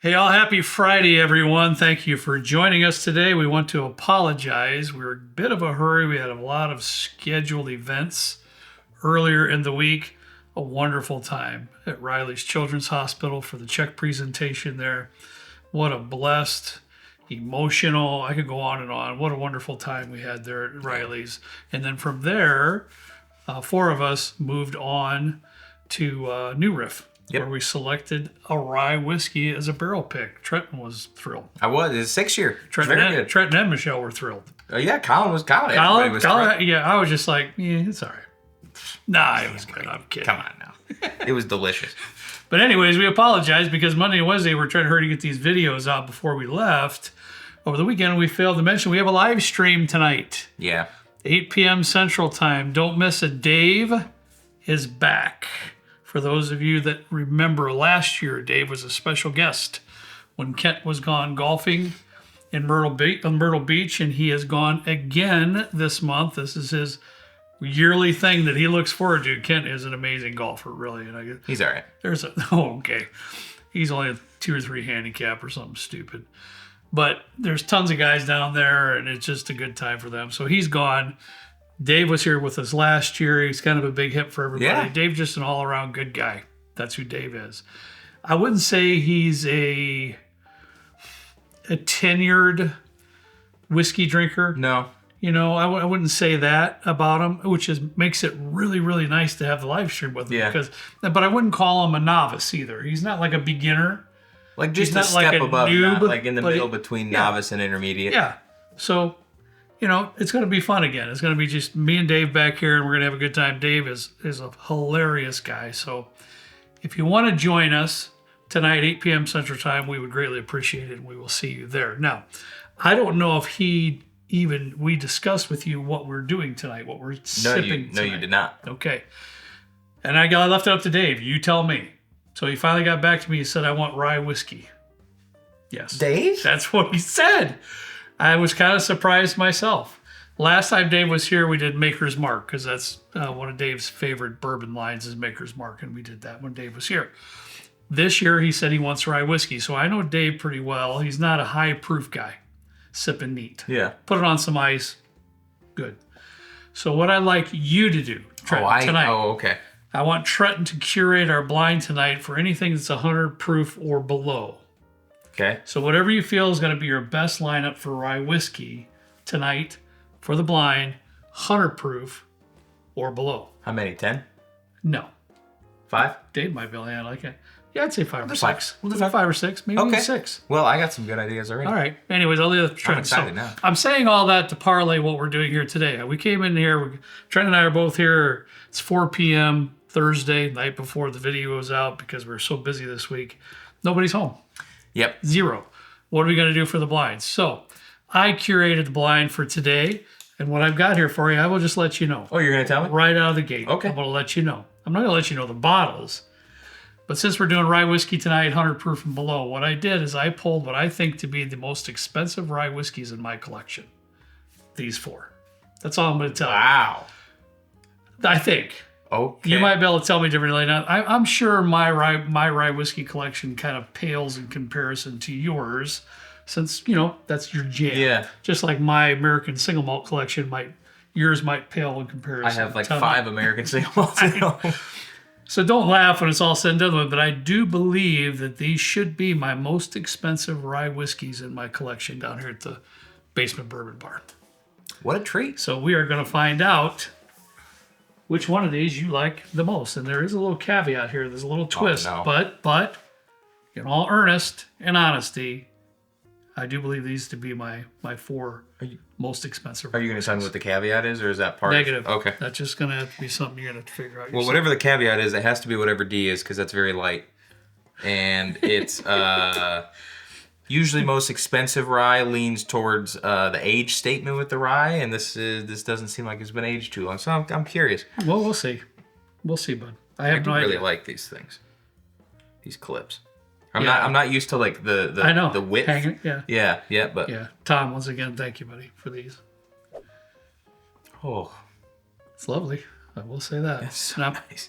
Hey, all happy Friday, everyone. Thank you for joining us today. We want to apologize. We were in a bit of a hurry. We had a lot of scheduled events earlier in the week. A wonderful time at Riley's Children's Hospital for the check presentation there. What a blessed, emotional, I could go on and on. What a wonderful time we had there at Riley's. And then from there, four of us moved on to New Riff. Yep. Where we selected a Rye Whiskey as a barrel pick. Trenton was thrilled. I was. It's 6 year. Trenton and Michelle were thrilled. Yeah, Colin was. Colin, yeah, I was just like, yeah, it's all right. Nah, it was good. I'm kidding. Come on now. It was delicious. But anyways, we apologize because Monday and Wednesday we're trying to hurry to get these videos out before we left. Over the weekend, we failed to mention we have a live stream tonight. Yeah. 8 p.m. Central Time. Don't miss it. Dave is back. For those of you that remember last year, Dave was a special guest when Kent was gone golfing in Myrtle Beach, and he has gone again this month. This is his yearly thing that he looks forward to. Kent is an amazing golfer, really. And he's all right. Okay. He's only a 2 or 3 handicap or something stupid. But there's tons of guys down there, and it's just a good time for them. So he's gone. Dave was here with us last year. He's kind of a big hit for everybody. Yeah. Dave's just an all-around good guy. That's who Dave is. I wouldn't say he's a tenured whiskey drinker. No. You know, I wouldn't say that about him, which makes it really, really nice to have the live stream with him. Yeah. But I wouldn't call him a novice either. He's not like a beginner. Like just a step above, noob, like in the middle between novice and intermediate. Yeah. So, you know, it's going to be fun again. It's going to be just me and Dave back here, and we're going to have a good time. Dave is a hilarious guy. So if you want to join us tonight, 8 p.m. Central Time, we would greatly appreciate it, and we will see you there. Now, I don't know if we discussed with you what we're doing tonight, what we're sipping tonight. No, you did not. Okay. And I left it up to Dave. You tell me. So he finally got back to me. He said, I want Rye Whiskey. Yes. Dave? That's what he said. I was kind of surprised myself. Last time Dave was here, we did Maker's Mark because that's one of Dave's favorite bourbon lines is Maker's Mark, and we did that when Dave was here. This year, he said he wants Rye Whiskey, so I know Dave pretty well. He's not a high-proof guy. Sipping neat. Yeah. Put it on some ice. Good. So what I'd like you to do, Trenton, tonight. Oh, okay. I want Trenton to curate our blind tonight for anything that's 100 proof or below. Okay. So whatever you feel is going to be your best lineup for Rye Whiskey tonight for the blind, 100 proof or below. How many? 10? No. 5? Dave might be able to handle it. Okay. Yeah, I'd say 5 or 6. We'll do 5. 5 or 6, maybe even 6. Well, I got some good ideas already. All right. Anyways, I'll leave it to Trent. I'm excited now. I'm saying all that to parlay what we're doing here today. We came in here. Trent and I are both here. It's 4 p.m. Thursday, night before the video goes out because we're so busy this week. Nobody's home. Yep. 0. What are we going to do for the blinds? So I curated the blind for today, and what I've got here for you, I will just let you know. Oh, you're going to tell me? Right out of the gate. Okay. I'm going to let you know. I'm not going to let you know the bottles, but since we're doing Rye Whiskey tonight, 100 proof and below, what I did is I pulled what I think to be the most expensive Rye Whiskeys in my collection. These 4. That's all I'm going to tell you. Wow. I think. Okay. You might be able to tell me differently. Now, I'm sure my Rye Whiskey collection kind of pales in comparison to yours, since, you know, that's your jam. Yeah. Just like my American single malt collection yours might pale in comparison. I have like 5 American single malts. So don't laugh when it's all said and done with, but I do believe that these should be my most expensive Rye Whiskeys in my collection down here at the Basement Bourbon Bar. What a treat. So we are going to find out which one of these you like the most. And there is a little caveat here. There's a little twist. Oh, no. But in all earnest and honesty, I do believe these to be my 4 most expensive. Are you going to tell me what the caveat is, or is that part? Negative. Okay. That's just going to have to be something you're going to have to figure out yourself. Well, whatever the caveat is, it has to be whatever D is, because that's very light. And it's usually most expensive rye leans towards the age statement with the rye, and this doesn't seem like it's been aged too long. So I'm curious. Well, we'll see. We'll see, bud. I do really like these things, these clips. I'm not used to like the width. Hanging, but Tom, once again, thank you, buddy, for these. Oh, it's lovely. I will say that. That's so nice.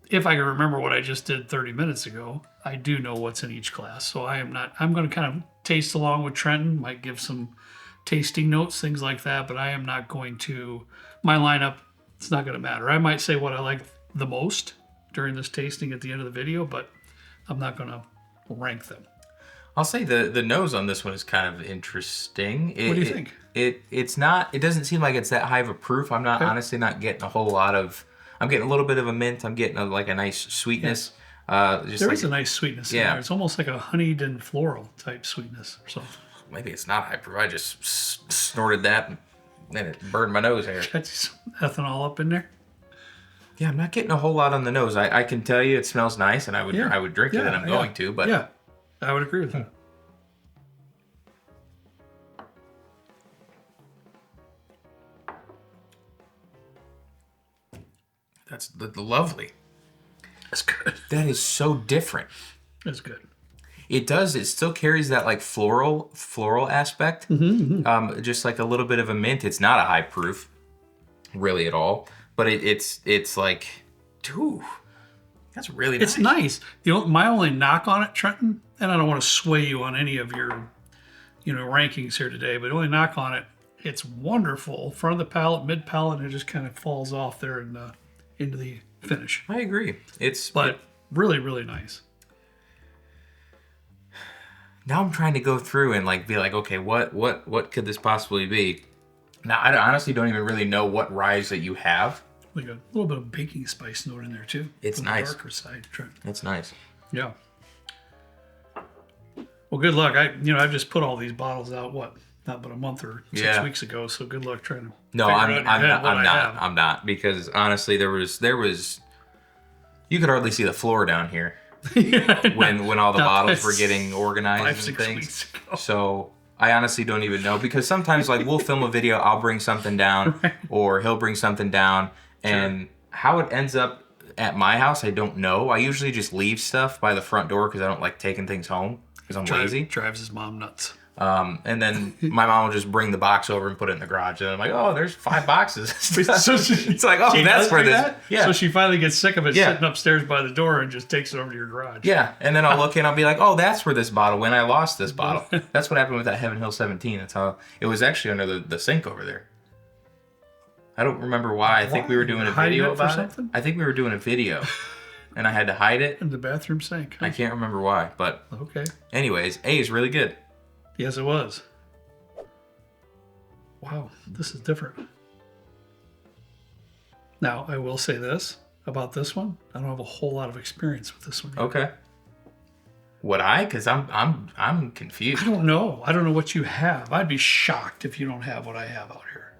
If I can remember what I just did 30 minutes ago, I do know what's in each glass. So I'm going to kind of taste along with Trenton, might give some tasting notes, things like that, but I am not going to, my lineup, it's not going to matter. I might say what I like the most during this tasting at the end of the video, but I'm not going to rank them. I'll say the nose on this one is kind of interesting. What do you think? It doesn't seem like it's that high of a proof. I'm not honestly not getting a whole lot of, I'm getting a little bit of a mint. I'm getting a nice sweetness. There is a nice sweetness in Yeah. there. It's almost like a honeyed and floral type sweetness or something. Maybe it's not high proof. I just snorted that and then it burned my nose hair. Got some ethanol up in there. Yeah, I'm not getting a whole lot on the nose. I can tell you it smells nice, and I would drink it, and I'm going to. But yeah, I would agree with that. That's lovely. That's good. That is so different. That's good. It does. It still carries that like floral aspect. Just like a little bit of a mint. It's not a high proof, really at all. But it's like, ooh, that's really nice. It's nice. My only knock on it, Trenton, and I don't want to sway you on any of your, rankings here today, but the only knock on it, it's wonderful. Front of the palate, mid palate, and it just kind of falls off there and into the finish. I agree. But really, really nice. Now I'm trying to go through and like be like, okay, what could this possibly be? Now I honestly don't even really know what ryes that you have. Like a little bit of baking spice note in there too. It's from nice. The darker side, Trent. That's nice. Yeah. Well, good luck. I've just put all these bottles out. Not but a month or 6 weeks ago. So good luck trying to. No, I'm not because honestly, there was. You could hardly see the floor down here when all the bottles were getting organized and things. So I honestly don't even know because sometimes like we'll film a video, I'll bring something down, or he'll bring something down, and how it ends up at my house, I don't know. I usually just leave stuff by the front door because I don't like taking things home because I'm lazy. Drives his mom nuts. And then my mom will just bring the box over and put it in the garage, and I'm like, oh, there's 5 boxes. So it's like, oh, that's where this. Yeah. So she finally gets sick of it sitting upstairs by the door and just takes it over to your garage. Yeah, and then I'll look in, I'll be like, oh, that's where this bottle went. I lost this bottle. That's what happened with that Heaven Hill 17. That's how it was actually under the sink over there. I don't remember why. I think we were doing a video about it. I think we were doing a video, and I had to hide it in the bathroom sink. I can't remember why, but okay. Anyways, A is really good. Yes, it was. Wow, this is different. Now, I will say this about this one. I don't have a whole lot of experience with this one yet. Okay. Would I? Because I'm confused. I don't know. I don't know what you have. I'd be shocked if you don't have what I have out here.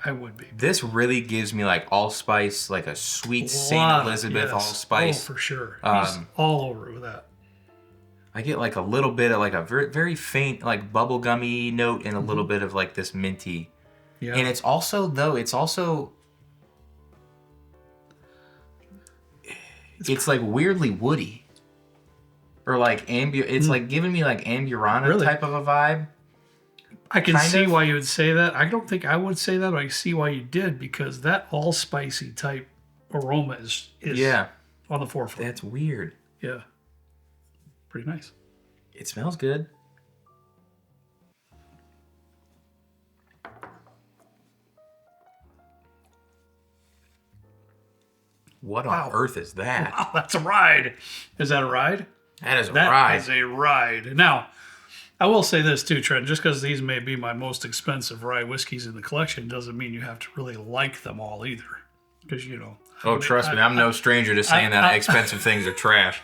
I would be. This really gives me like allspice, like a sweet St. Elizabeth allspice. Oh, for sure. He's all over with that. I get like a little bit of like a very, very faint like bubblegummy note and a little bit of like this minty. Yeah. And it's also it's like weirdly woody. Or like it's like giving me like Amburana type of a vibe. I can see why you would say that. I don't think I would say that, but I see why you did because that all-spicy type aroma is on the forefront. That's weird. Yeah. Pretty nice. It smells good. What on earth is that? Wow, that's a ride. Is that a ride? That is a ride. That is a ride. Now, I will say this too, Trent. Just because these may be my most expensive rye whiskeys in the collection doesn't mean you have to really like them all either. Because, Oh, trust me, I'm no stranger to saying that expensive things are trash.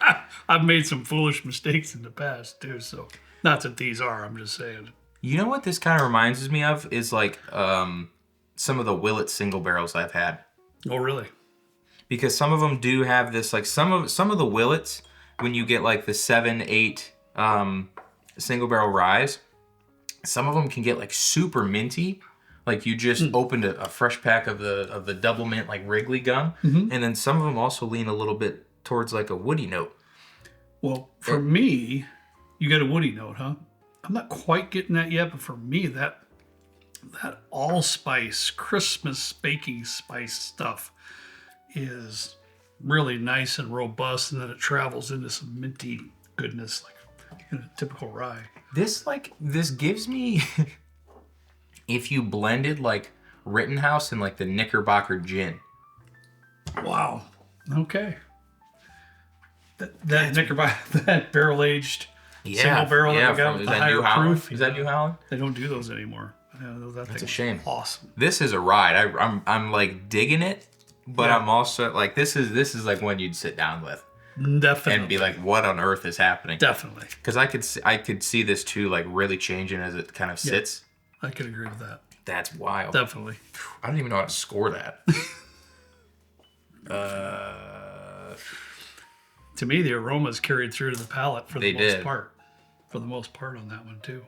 I've made some foolish mistakes in the past too, so not that these are, I'm just saying. You know what this kind of reminds me of is like some of the Willet single barrels I've had. Oh, really? Because some of them do have this, like some of the Willets, when you get like the 7, 8 single barrel ryes, some of them can get like super minty. Like you just opened a fresh pack of the double mint like Wrigley gum, and then some of them also lean a little bit towards like a woody note. Well, for me, you get a woody note, huh? I'm not quite getting that yet, but for me, that allspice, Christmas baking spice stuff is really nice and robust, and then it travels into some minty goodness, like a typical rye. This gives me, if you blended like Rittenhouse and like the Knickerbocker gin. Wow. Okay. That Knickerbocker, that barrel aged single barrel that we got with the higher proof. Is that New Holland? They don't do those anymore. That's a shame. Awesome. This is a ride. I'm like digging it, but Yeah. I'm also like this is like one you'd sit down with Definitely. and be like, what on earth is happening? Definitely. Because I could see this too, like really changing as it kind of sits. I could agree with that. That's wild. Definitely. I don't even know how to score that. To me, the aroma is carried through to the palate for the They most did. part. For the most part on that one too.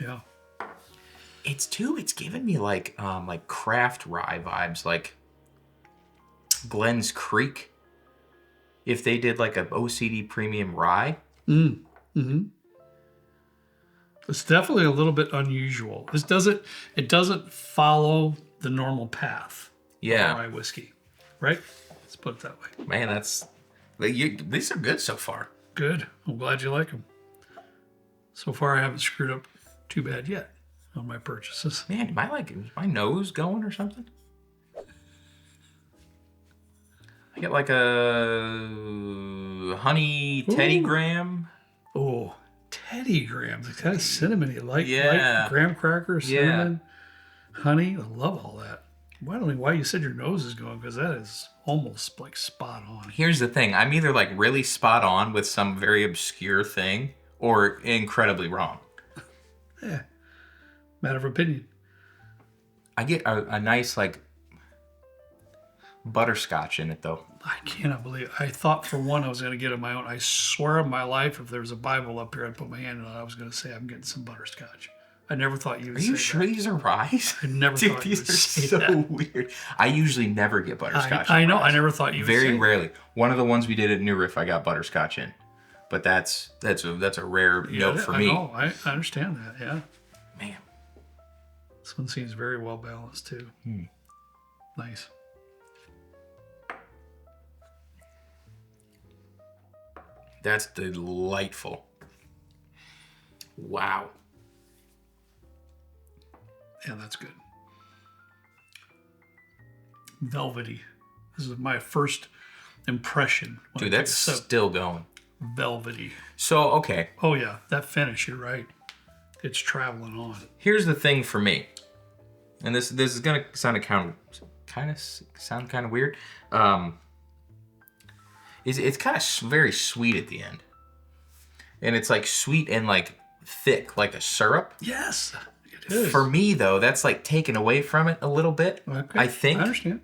Yeah. It's giving me like craft rye vibes, like Glenn's Creek. If they did like a OCD premium rye. Mm-hmm. It's definitely a little bit unusual. It doesn't follow the normal path Yeah. of rye whiskey. Right? Let's put it that way. Man, these are good so far. Good. I'm glad you like them. So far, I haven't screwed up too bad yet on my purchases. Man, is my nose going or something? I get like a honey Teddy Graham. Oh, Teddy Grahams. It's kind of cinnamony, like graham crackers, cinnamon, honey. I love all that. I don't know why you said your nose is going, because that is almost like spot on. Here's the thing. I'm either like really spot on with some very obscure thing or incredibly wrong. Yeah. Matter of opinion. I get a nice like butterscotch in it though. I cannot believe it. I thought for one I was going to get it my own. I swear on my life, if there was a Bible up here, I'd put my hand in it. I was going to say I'm getting some butterscotch. I never thought you would Are say you sure that. these are ryes? I never Dude, thought you these would are say so that. weird. I usually never get butterscotch. I in know. ryes. I never thought you would Very say that. rarely. One of the ones we did at New Riff, I got butterscotch in, but that's a rare note for me. I understand that. Yeah. Man, This one seems very well balanced too. Nice. that's delightful. Wow. Yeah, that's good. Velvety. This is my first impression. when Dude, I that's took a sip. still going. Velvety. So, okay, Oh yeah, that finish. You're right. It's traveling on. here's the thing for me. And this is going to sound kind of weird. It's kind of very sweet at the end. And it's like sweet and like thick, like a syrup. Yes, it is. For me, though, that's like taken away from it a little bit. Okay. I think. I understand.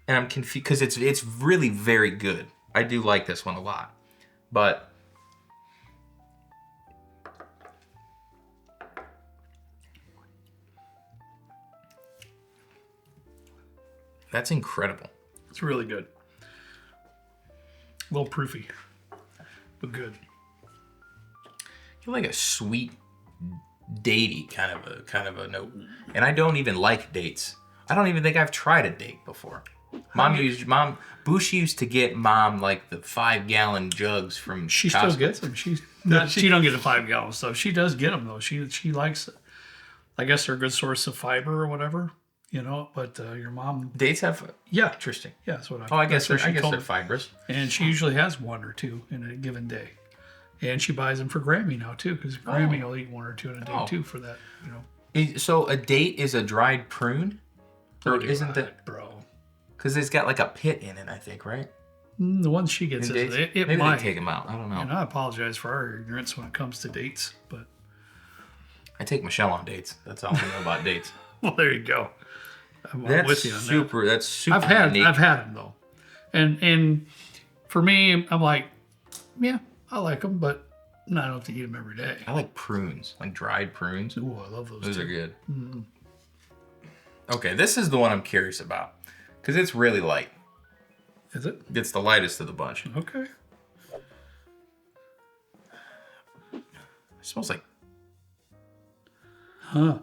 And I'm confused because it's really very good. I do like this one a lot. But that's incredible. It's really good. A little proofy, but good. I feel like a sweet, datey kind of a note. And I don't even like dates. I don't even think I've tried a date before. Bush used to get Mom like the 5-gallon jugs from She Costco. still gets them. She don't get the 5-gallon stuff. She does get them though. She likes it. I guess they're a good source of fiber or whatever, you know. But your mom, Dates have yeah, interesting. yeah, that's what I. Oh, I guess that's what she told they're me. fibrous. And she usually has one or two in a given day. And she buys them for Grammy now too, because Grammy will eat one or two in a day too for that, you know. So a date is a dried prune, or isn't that? Bro? Because it's got like a pit in it, I think, right? The ones she gets, In is, dates? it Maybe might. they take them out. I don't know. And I apologize for our ignorance when it comes to dates, but I take Michelle on dates. That's all I know about dates. well, there you go. I'm That's with you on that. super. That's super. I've had unique. them though, and for me, I'm like, yeah, I like them, but I don't have to eat them every day. I like prunes, like dried prunes. Ooh, I love those. Those too. are good. Okay, this is the one I'm curious about because it's really light. Is it? It's the lightest of the bunch. Okay. It smells like Huh.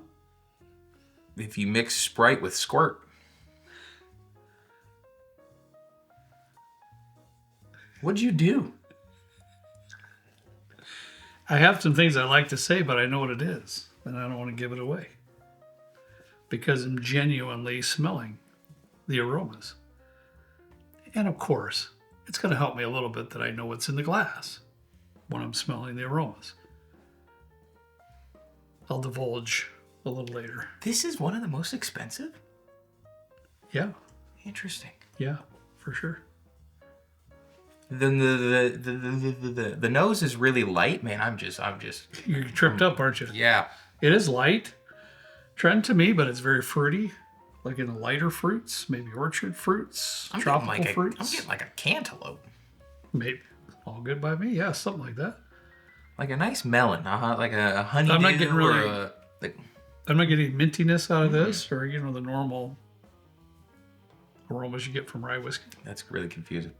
if you mix Sprite with Squirt. What'd you do? I have some things I like to say, but I know what it is, and I don't want to give it away because I'm genuinely smelling the aromas. And of course, it's going to help me a little bit that I know what's in the glass when I'm smelling the aromas. I'll divulge a little later. This is one of the most expensive? Yeah. Interesting. Yeah, for sure. Then the nose is really light, man. I'm just. You're tripped up, aren't you? Yeah. It is light, Trent, to me, but it's very fruity, like in the lighter fruits, maybe orchard fruits, tropical fruits. I'm getting like a cantaloupe. Maybe. All good by me. Yeah, something like that. Like a nice melon, like a honeydew. I'm not getting really. Like, I'm not getting mintiness out of this, or the normal aromas you get from rye whiskey. That's really confusing.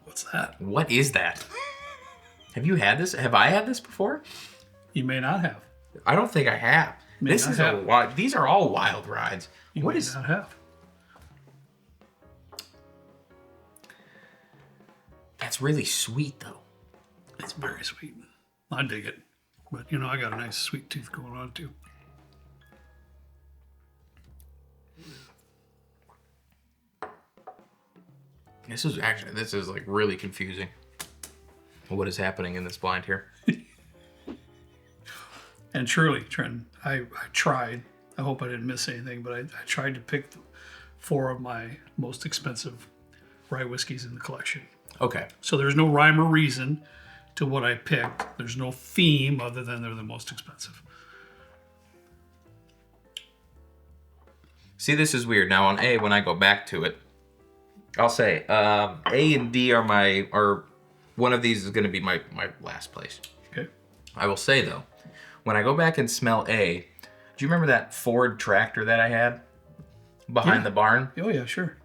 What's that? What is that? Have you had this? Have I had this before? You may not have. I don't think I have. This is a wild. These are all wild rides. You what may is? Not have. That's really sweet, though. It's very sweet. I dig it, but I got a nice sweet tooth going on too. This is like really confusing. What is happening in this blind here? And truly, Trenton, I tried. I hope I didn't miss anything, but I tried to pick 4 of my most expensive rye whiskeys in the collection. Okay. So there's no rhyme or reason to what I picked. There's no theme other than they're the most expensive. See, this is weird. Now on A, when I go back to it, I'll say A and D are one of these is going to be my last place. Okay. I will say though, when I go back and smell A, do you remember that Ford tractor that I had behind the barn? Oh yeah, sure.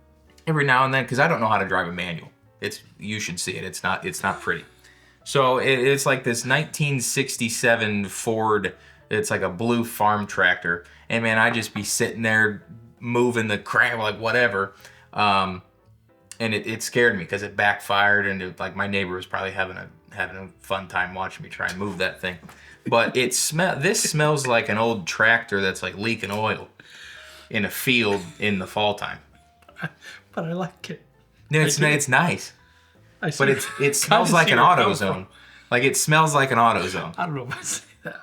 Every now and then, because I don't know how to drive a manual. You should see it. It's not pretty. So it's like this 1967 Ford. It's like a blue farm tractor, and man, I'd just be sitting there moving the crank, like whatever. And it scared me because it backfired, and like my neighbor was probably having a fun time watching me try and move that thing. But this smells like an old tractor that's like leaking oil in a field in the fall time. But I like it. No, it's nice. But it smells like an AutoZone. Like it smells like an AutoZone. I don't know if I say that.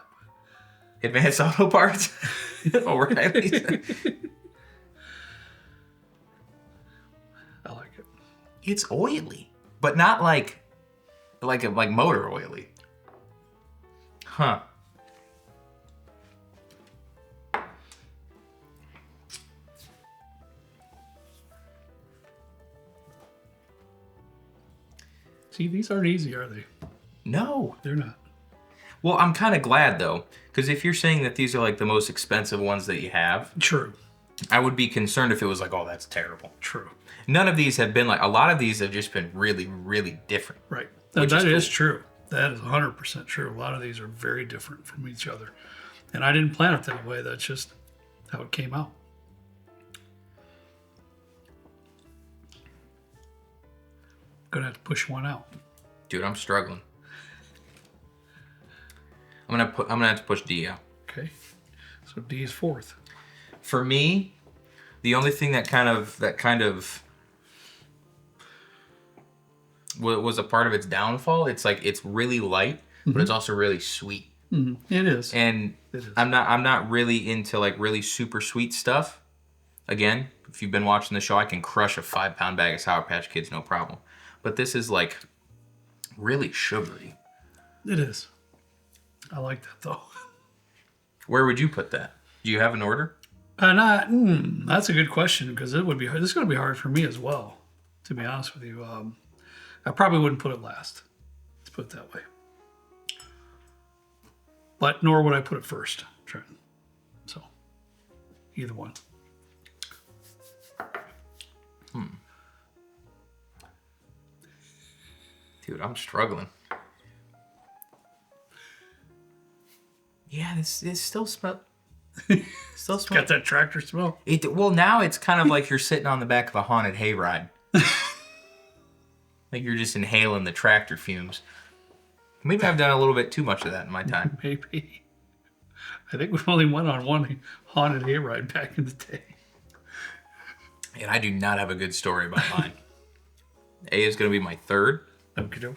Advanced Auto Parts. O'Reilly's. I like it. It's oily, but not like motor oily. Huh. See, these aren't easy, are they? No. They're not. Well, I'm kind of glad though, because if you're saying that these are like the most expensive ones that you have, True. I would be concerned if it was like, oh, that's terrible. True. None of these have been like, a lot of these have just been really, really different. Right. Which That is is true. That is 100% true. A lot of these are very different from each other. And I didn't plan it that way. That's just how it came out. Gonna have to push one out. Dude, I'm struggling. I'm gonna have to push D out. Okay. So D is 4th. For me, the only thing that kind of was a part of its downfall, it's like it's really light, but it's also really sweet. Mm-hmm. It is. And It is. I'm not really into like really super sweet stuff. Again, if you've been watching the show, I can crush a 5-pound bag of Sour Patch Kids, no problem. But this is like really sugary. It is. I like that though. Where would you put that? Do you have an order? That's a good question because this is going to be hard for me as well, to be honest with you. I probably wouldn't put it last. Let's put it that way. But nor would I put it first, Trenton. So, either one. Dude, I'm struggling. Yeah, it still smell. Still It's got that tractor smell. Well, now it's kind of like you're sitting on the back of a haunted hayride. Like you're just inhaling the tractor fumes. Maybe I've done a little bit too much of that in my time. Maybe. I think we've only went on one haunted hayride back in the day. And I do not have a good story about mine. A is going to be my third. Okay.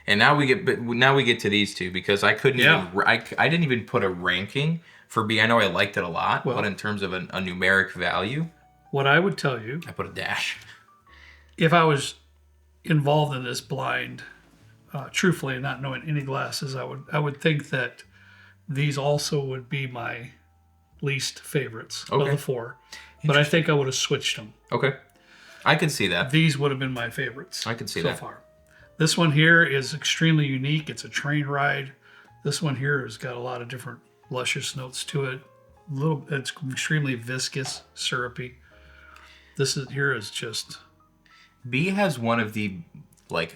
And now we get to these two because I couldn't even I didn't even put a ranking for B. I know I liked it a lot, but in terms of a numeric value, what I would tell you, I put a dash. If I was involved in this blind, truthfully, and not knowing any glasses, I would think that these also would be my least favorites of the four. But I think I would have switched them. Okay, I could see that. These would have been my favorites. I could see so that. far. This one here is extremely unique. It's a train ride. This one here has got a lot of different luscious notes to it. It's extremely viscous, syrupy. Here is just. B has one of the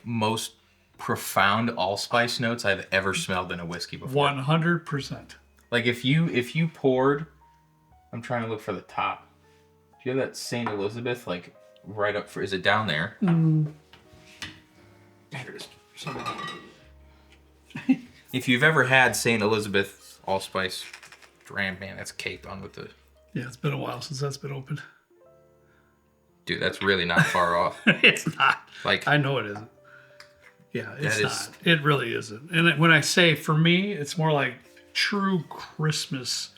most profound allspice notes I've ever smelled in a whiskey before. 100%. Like if you poured, I'm trying to look for the top. Do you have that St. Elizabeth right up for? Is it down there? Mm. There it is. If you've ever had St. Elizabeth allspice dram, man, that's caked on with the. Yeah, it's been a while since that's been opened. Dude, that's really not far off. It's not. I know it isn't. Yeah, it's not. It really isn't. And when I say for me, it's more like true Christmas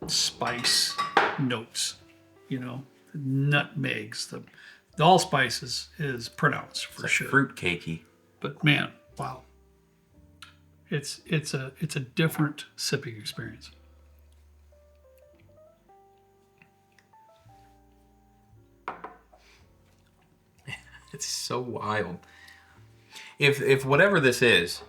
spice notes. Nutmegs. The allspice is pronounced for sure. Fruit cakey. But man, wow. It's a different sipping experience. It's so wild. If whatever this is,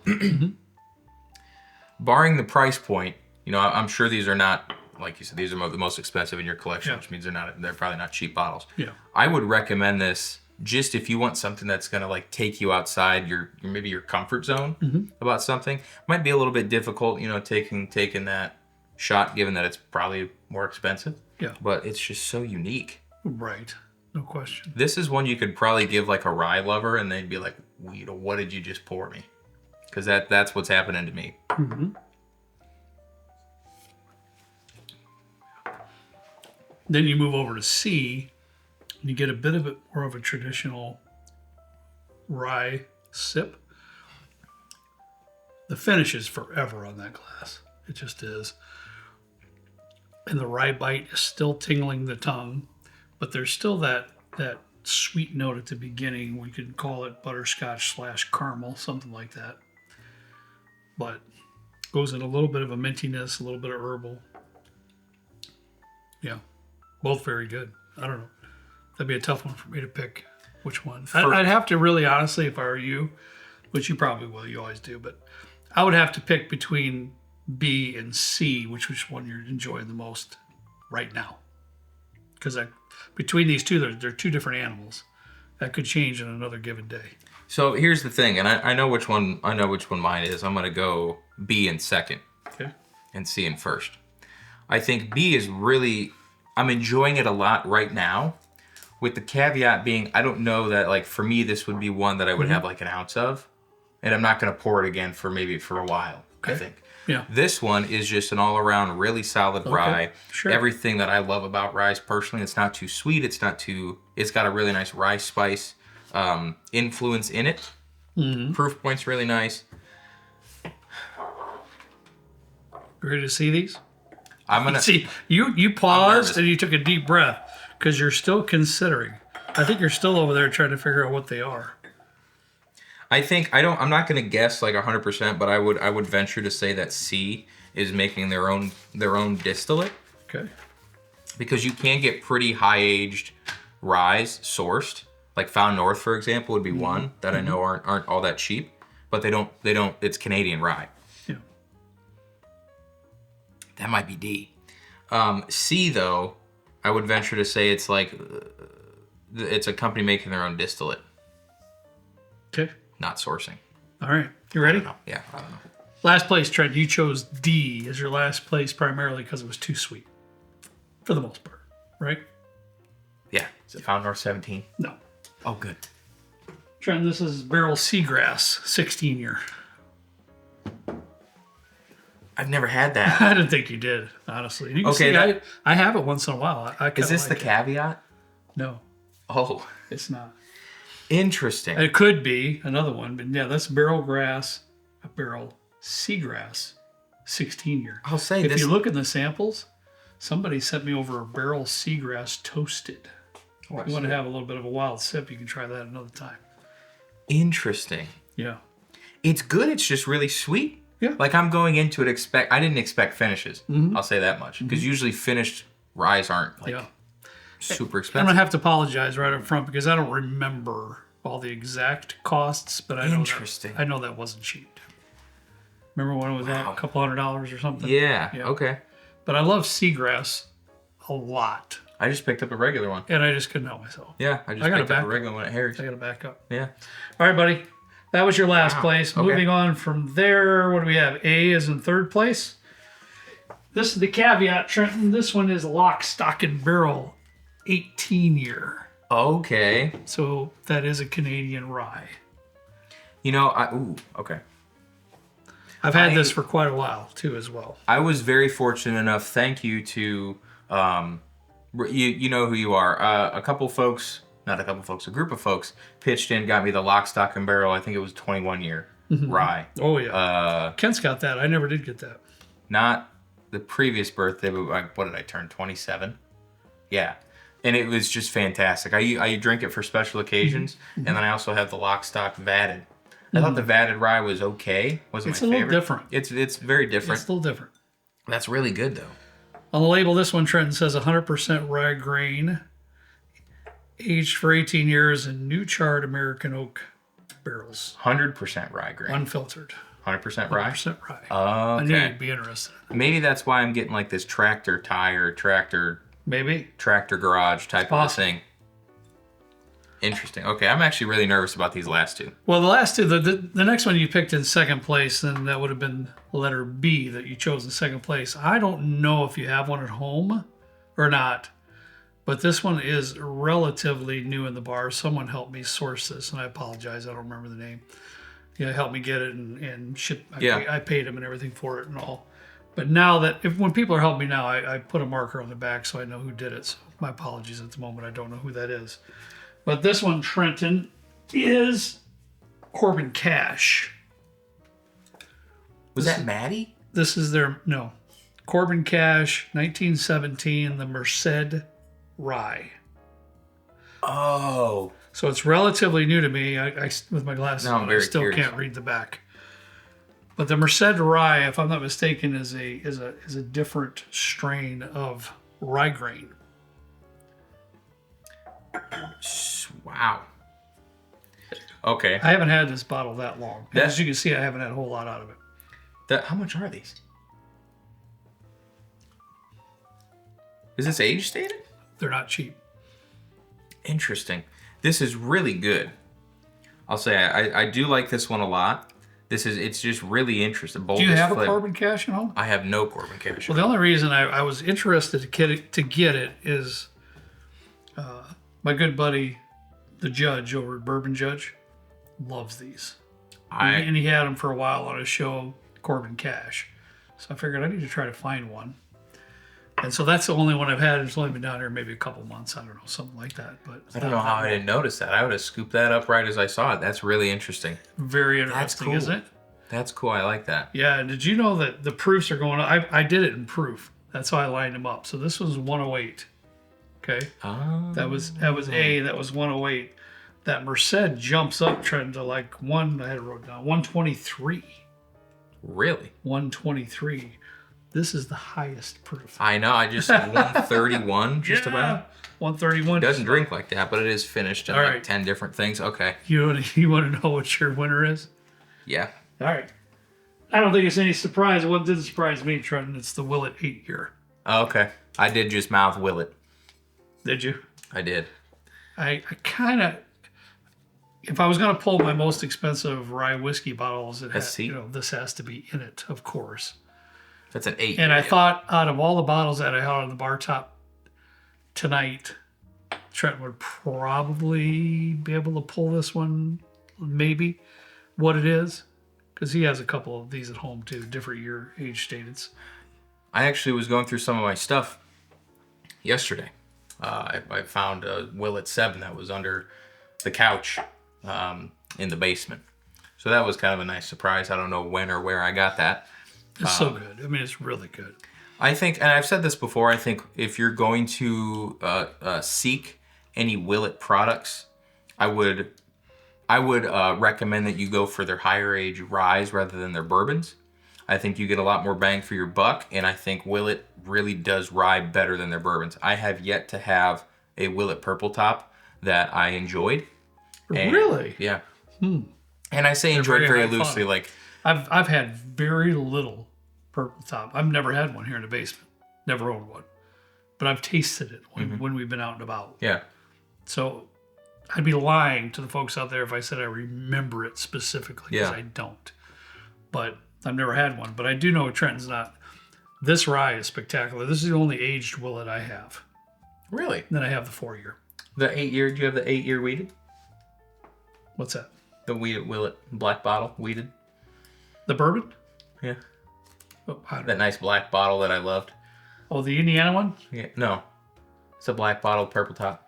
barring the price point, I'm sure these are not, like you said, these are the most expensive in your collection, which means they're probably not cheap bottles. Yeah. I would recommend this just if you want something that's gonna take you outside maybe your comfort zone about something. Might be a little bit difficult, taking that shot, given that it's probably more expensive. Yeah. But it's just so unique. Right. No question. This is one you could probably give a rye lover, and they'd be like, what did you just pour me? Because that's what's happening to me. Mm-hmm. Then you move over to C, and you get a bit of it more of a traditional rye sip. The finish is forever on that glass. It just is. And the rye bite is still tingling the tongue, but there's still that sweet note at the beginning. We could call it butterscotch / caramel, something like that. But goes in a little bit of a mintiness, a little bit of herbal. Yeah, both very good. I don't know. That'd be a tough one for me to pick which one. I'd have to really, honestly, if I were you, which you probably will, you always do, but I would have to pick between B and C, which one you're enjoying the most right now. Because between these two, they're two different animals. That could change in another given day. So here's the thing, and I know which one mine is. I'm gonna go B in second. Okay. And C in first. I think B is really, I'm enjoying it a lot right now, with the caveat being I don't know that for me this would be one that I would have an ounce of, and I'm not gonna pour it again for a while. Okay. I think. Yeah. This one is just an all-around really solid rye. Sure. Everything that I love about ryes personally. It's not too sweet. It's got a really nice rye spice influence in it. Mm-hmm. Proof point's really nice. Ready to see these? I'm gonna see. You paused and you took a deep breath because you're still considering. I think you're still over there trying to figure out what they are. I'm not going to guess 100%, but I would venture to say that C is making their own distillate. Okay. Because you can get pretty high aged ryes sourced. Found North, for example, would be one that I know aren't all that cheap, but they don't it's Canadian rye. Yeah. That might be D. C though, I would venture to say it's it's a company making their own distillate. Okay. Not sourcing. All right. You ready? I don't know. Yeah, I don't know. Last place, Trent, you chose D as your last place primarily because it was too sweet. For the most part, right? Yeah. Is it Found North 17? No. Oh, good. Trent, this is Barrel Seagrass, 16 year. I've never had that. I didn't think you did, honestly. You can Okay, see, I have it once in a while. I Is this like the it. caveat? No, Oh, it's not. interesting. It could be another one, but yeah, that's Barrel Seagrass, 16 year. I'll say If this. you look in the samples, somebody sent me over a Barrel Seagrass toasted. If you want to have a little bit of a wild sip, you can try that another time. Interesting. Yeah. It's good. It's just really sweet. Yeah. Like I'm going into it I didn't expect finishes. I'll say that much. Because usually finished ryes aren't like Yeah. super I'm expensive. going to have to apologize right up front because I don't remember all the exact costs, but I know Interesting. I know that wasn't cheap. Remember when it was out a couple $100 or something? Yeah. Yeah. Okay. But I love Seagrass a lot, I just picked up a regular one. and I just couldn't help myself. Yeah. I just I got picked it up back. a regular one at Harry's. I got to back up. Yeah. All right, buddy. That was your last Wow. place. Okay. Moving on from there, what do we have? A is in third place. This is the caveat, Trenton. This one is lock, stock, and barrel, 18 year. Okay. So that is a Canadian rye. You know, okay. I've had this for quite a while too, as well. I was very fortunate enough. Thank you to, you know who you are. A group of folks pitched in, got me the lock, stock, and barrel. I think it was 21 year rye. Oh yeah. Kent's got that. I never did get that. Not the previous birthday, but what did I turn? 27. Yeah, and it was just fantastic. I drink it for special occasions, and then I also have the lock, stock, vatted. I thought the vatted rye was okay. Wasn't It's my a little favorite. different. It's very different. It's a little different. That's really good though. On the label, this one, Trenton, says 100% rye grain, aged for 18 years in new charred American oak barrels, 100% rye grain. unfiltered. 100% rye. 100% rye. I knew Okay. you'd be interested. Maybe that's why I'm getting like this tractor tire, tractor Maybe. garage type of a possible. thing. Interesting. Okay, I'm actually really nervous about these last two. Well, the last two, the next one you picked in second place, then that would have been letter B that you chose in second place. I don't know if you have one at home or not, but this one is relatively new in the bar. Someone helped me source this, and I apologize. I don't remember the name. Yeah, helped me get it and ship. I paid him and everything for it and all. But now when people are helping me now, I put a marker on the back so I know who did it. So my apologies at the moment. I don't know who that is. But this one, Trenton, is Corbin Cash. Was that Maddie? This is Corbin Cash, 1917, the Merced Rye. Oh. So it's relatively new to me. I with my glasses Now I'm on, I very still curious. can't read the back. But the Merced Rye, if I'm not mistaken, is a different strain of rye grain. Wow. Okay. I haven't had this bottle that long. That- As you can see, I haven't had a whole lot out of it. How much are these? Is this age stated? They're not cheap. Interesting. This is really good. I'll say I do like this one a lot. It's just really interesting. Do you have a Corbin Cash at home? I have no Corbin Cash. Well, the only reason I was interested to get it is my good buddy, the judge over at Bourbon Judge, loves these. And he had them for a while on his show, Corbin Cash. So I figured I need to try to find one. And so that's the only one I've had. It's only been down here maybe a couple months. I don't know, something like that. But I don't know how I didn't notice that. I would have scooped that up right as I saw it. That's really interesting. Very interesting, cool. isn't it? That's cool. I like that. Yeah. And did you know that the proofs are going on? I did it in proof. That's how I lined them up. So this was 108. Okay. Oh. That was A. That was 108. That Merced jumps up trend to like I had it wrote down 123. Really? 123. This is the highest proof. I know. I just 131 just about. 131. Doesn't drink like that, but it is finished in All like right. 10 different things. Okay. You want to know what your winner is? Yeah. All right. I don't think it's any surprise. What didn't surprise me, Trenton, it's the Willet 8 year. Oh, okay. I did just mouth Willet. Did you? I did. I kind of, if I was going to pull my most expensive rye whiskey bottles, SC? this has to be in it, of course. That's an 8. And I thought out of all the bottles that I had on the bar top tonight, Trenton would probably be able to pull this one, maybe, what it is. Because he has a couple of these at home too, different year age stated. I actually was going through some of my stuff yesterday. I found a Willet 7 that was under the couch in the basement. So that was kind of a nice surprise. I don't know when or where I got that. It's so good. I mean, it's really good. I think, and I've said this before, I think if you're going to seek any Willet products, I would recommend that you go for their higher age ryes rather than their bourbons. I think you get a lot more bang for your buck, and I think Willet really does rye better than their bourbons. I have yet to have a Willet Purple Top that I enjoyed. Really? Yeah. And I say enjoyed very loosely. Like I've had very little Purple Top. I've never had one here in the basement. Never owned one. But I've tasted it when we've been out and about. Yeah. So I'd be lying to the folks out there if I said I remember it specifically, because I don't. But I've never had one. But I do know Trenton's not. This rye is spectacular. This is the only aged Willet I have. Really? And then I have the 4-year. The 8-year, do you have the 8-year wheated? What's that? The Willet black bottle, wheated? The bourbon? Yeah. Oh, That nice black bottle that I loved. Oh, the Indiana one? Yeah. No. It's a black bottle, Purple Top.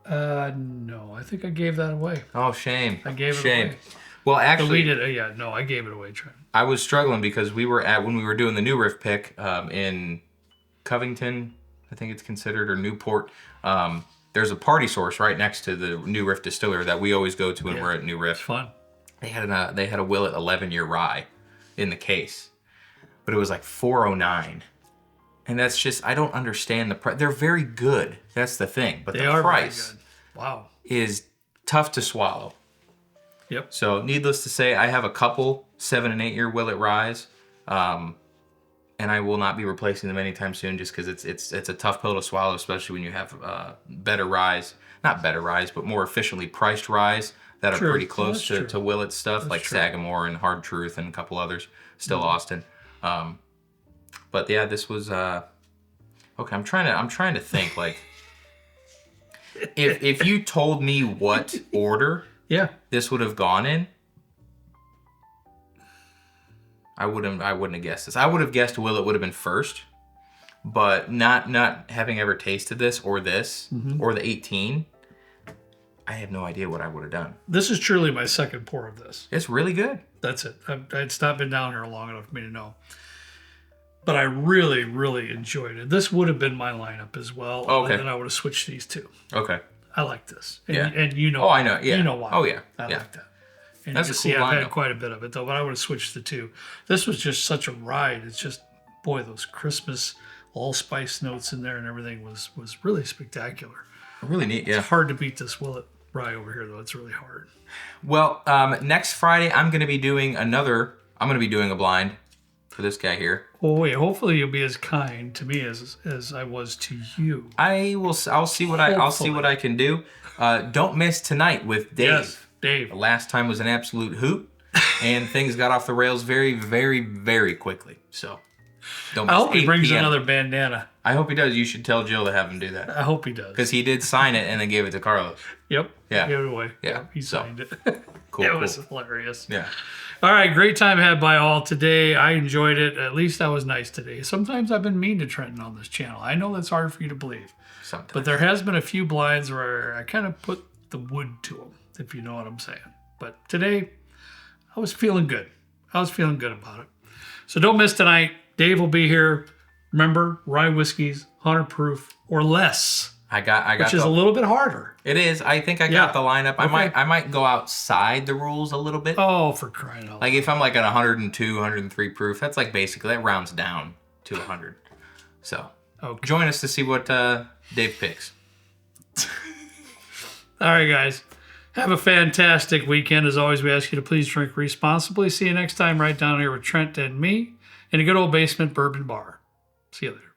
No. I think I gave that away. Oh, shame. I gave it away. Well, actually, I gave it away, Trent. I was struggling because when we were doing the New Riff pick in Covington, I think it's considered, or Newport. There's a party source right next to the New Riff distiller that we always go to when we're at New Riff. It's fun. They had a Willet 11-year rye in the case, but it was like $409, and that's just, I don't understand the price. They're very good. That's the thing, but the price is tough to swallow. Yep. So needless to say, I have a couple 7 and 8-year Willet ryes, and I will not be replacing them anytime soon, just because it's a tough pill to swallow, especially when you have better ryes, not better ryes, but more efficiently priced ryes that are pretty close to Willet stuff, like Sagamore and Hard Truth and a couple others, still Austin. But yeah, this was okay. I'm trying to think, like, if you told me what order this would have gone in, I wouldn't have guessed this. I would have guessed Willet would have been first, but not having ever tasted this or the 18, I have no idea what I would have done. This is truly my second pour of this. It's really good. That's it. It's not been down here long enough for me to know. But I really, really enjoyed it. This would have been my lineup as well. Okay. And then I would have switched these two. Okay. I like this. And, Yeah. and you know. Oh, I know. Yeah. You know why. Oh, yeah. I Yeah. like that. And That's you a see, cool I've had lineup. quite a bit of it, though, but I would have switched the two. This was just such a ride. It's just, boy, those Christmas allspice notes in there and everything was really spectacular. Really neat. Yeah. It's hard to beat this Willet rye over here, though. It's really hard. Well, next Friday I'm going to be doing a blind for this guy here. Well, wait. Hopefully, you'll be as kind to me as I was to you. I'll see what I can do. Don't miss tonight with Dave. Yes, Dave. The last time was an absolute hoot, and things got off the rails very, very, very quickly. So don't miss. I hope he 8 brings p.m. another bandana. I hope he does. You should tell Jill to have him do that. I hope he does. Because he did sign it and then gave it to Carlos. Yep. Yeah. Gave it away. Yeah. Yep, he signed it. Cool. It was hilarious. Yeah. All right. Great time had by all today. I enjoyed it. At least I was nice today. Sometimes I've been mean to Trenton on this channel. I know that's hard for you to believe. Sometimes. But there has been a few blinds where I kind of put the wood to them, if you know what I'm saying. But today, I was feeling good. I was feeling good about it. So don't miss tonight. Dave will be here. Remember, Rye Whiskeys, 100 proof or less. I got which is a little bit harder. It is. I think I got the lineup. Okay. I might go outside the rules a little bit. Oh, for crying out loud. Like if I'm like at 102, 103 proof, that's like basically, that rounds down to 100. So join us to see what Dave picks. All right, guys. Have a fantastic weekend. As always, we ask you to please drink responsibly. See you next time right down here with Trent and me in a good old basement bourbon bar. See you later.